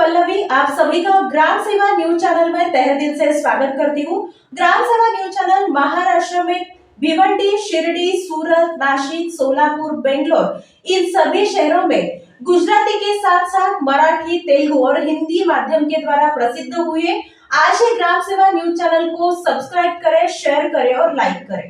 पल्लवी, आप सभी का ग्राम सेवा न्यूज चैनल में तहे दिल से स्वागत करती हूँ। ग्राम सेवा न्यूज चैनल महाराष्ट्र में भिवंडी, शिरडी, सूरत, नासिक, सोलापुर, बेंगलोर इन सभी शहरों में गुजराती के साथ साथ मराठी, तेलुगु और हिंदी माध्यम के द्वारा प्रसिद्ध हुए। आज ही ग्राम सेवा न्यूज चैनल को सब्सक्राइब करें, शेयर करें और लाइक करें।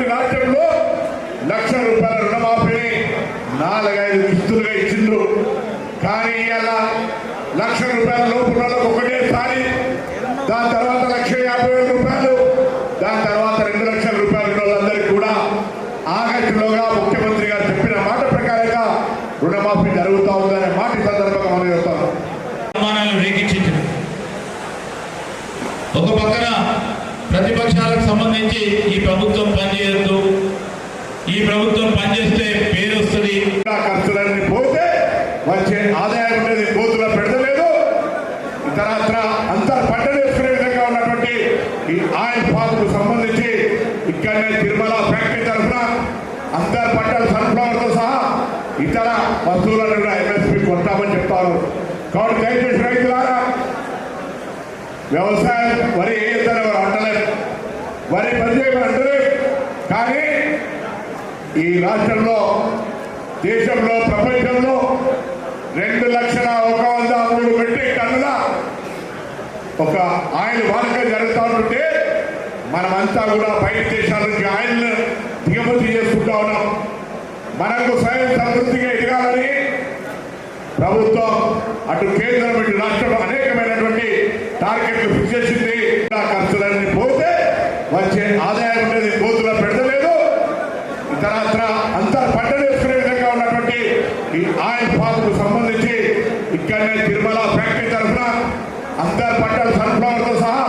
రాష్ట్రంలో ₹1,00,000 రుణమాఫీని 4-5 కిస్తులుగా ఇచ్చిండ్రు. కానీ ఇలా ₹1,00,000 లోపు ఒకటేసారి, దాని తర్వాత ₹1,50,000, దాని తర్వాత ₹2,00,000 వాళ్ళందరికీ కూడా ఆగస్టులోగా ముఖ్యమంత్రి గారు చెప్పిన మాట ప్రకారంగా రుణమాఫీ జరుగుతూ ఉందనే మాట సందర్భంగా మనం చెప్తాను. ఒక పక్కన ప్రతిపక్షాలకు సంబంధించి ఈ ప్రభుత్వం పనిచేయద్దు, ఈ ప్రభుత్వం పనిచేస్తే పేరు వస్తుంది, ఖర్చులన్నీ పోతే వచ్చే ఆదాయం ఉండేది కోతులో పెడతలేదు. ఇతరత్ర అంతా పంటలు వేసుకునే విధంగా ఉన్నటువంటి ఈ ఆయిల్ పాలకు సంబంధించి ఇక్కడనే తిరుమల ఫ్యాక్టరీ తరఫున అందరు పంటలు సన్ఫ్లవర్తో సహా ఇతర వస్తువులను కూడా ఎంఎస్పీ కొంటామని చెప్తారు. కాబట్టి దయచేసి రైతులారా, వ్యవసాయం వరి వేయొద్దని ఎవరు అంటలేదు, వరి పనిచేయమని అంటలేదు. కానీ ఈ రాష్ట్రంలో, దేశంలో, ప్రపంచంలో 2,103 మెట్రిక్ టన్నుల ఒక ఆయిల్ వాడకం జరుగుతూ ఉంటుంటే మనమంతా కూడా బయట దేశాల నుంచి ఆయిల్ దిగుమతి చేసుకుంటా ఉన్నాం. మనకు స్వయం సమృద్ధిగా ఎదగాలని ప్రభుత్వం అటు కేంద్రం ఇటు రాష్ట్రం అనేకమైనటువంటి టార్గెట్లు ఫిక్స్ చేసింది. ఖర్చులన్నీ పోతే వచ్చే ఆదాయం ఉండేది కోతులో పెడతలేదు. ఇతరత్ర అంతా పంటలు వేసుకునే విధంగా ఉన్నటువంటి ఈ ఆయిల్ పాలకు సంబంధించి ఇక్కడనే తిరుమల ఫ్యాక్టరీ తరఫున అందరు పంటలు సన్ఫ్లవర్తో సహా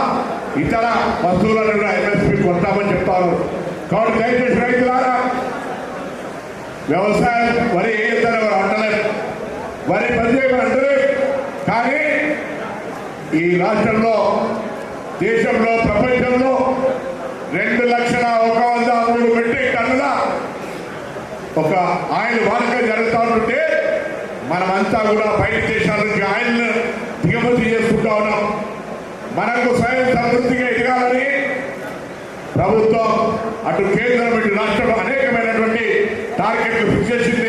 ఇతర వస్తువులను కూడా ఎంఎస్పీ కొంటామని చెప్తారు. కాబట్టి దయచేసి రైతులారా, వ్యవసాయం వరి వేయొద్దని ఎవరు అంటలేదు, వరి పనిచేయమని అంటలేదు. కానీ ఈ రాష్ట్రంలో, దేశంలో, ప్రపంచంలో 2,103 మెట్రిక్ టన్నుల ఒక ఆయిల్ వాడకం జరుగుతూ ఉంటుంటే మనమంతా కూడా బయట దేశాల నుంచి ఆయిల్ దిగుమతి చేసుకుంటా ఉన్నాం. మనకు స్వయం సమృద్ధిగా ఎదగాలని ప్రభుత్వం అటు కేంద్రం ఇటు రాష్ట్రం అనేకమైనటువంటి టార్గెట్లు ఫిక్స్ చేసింది.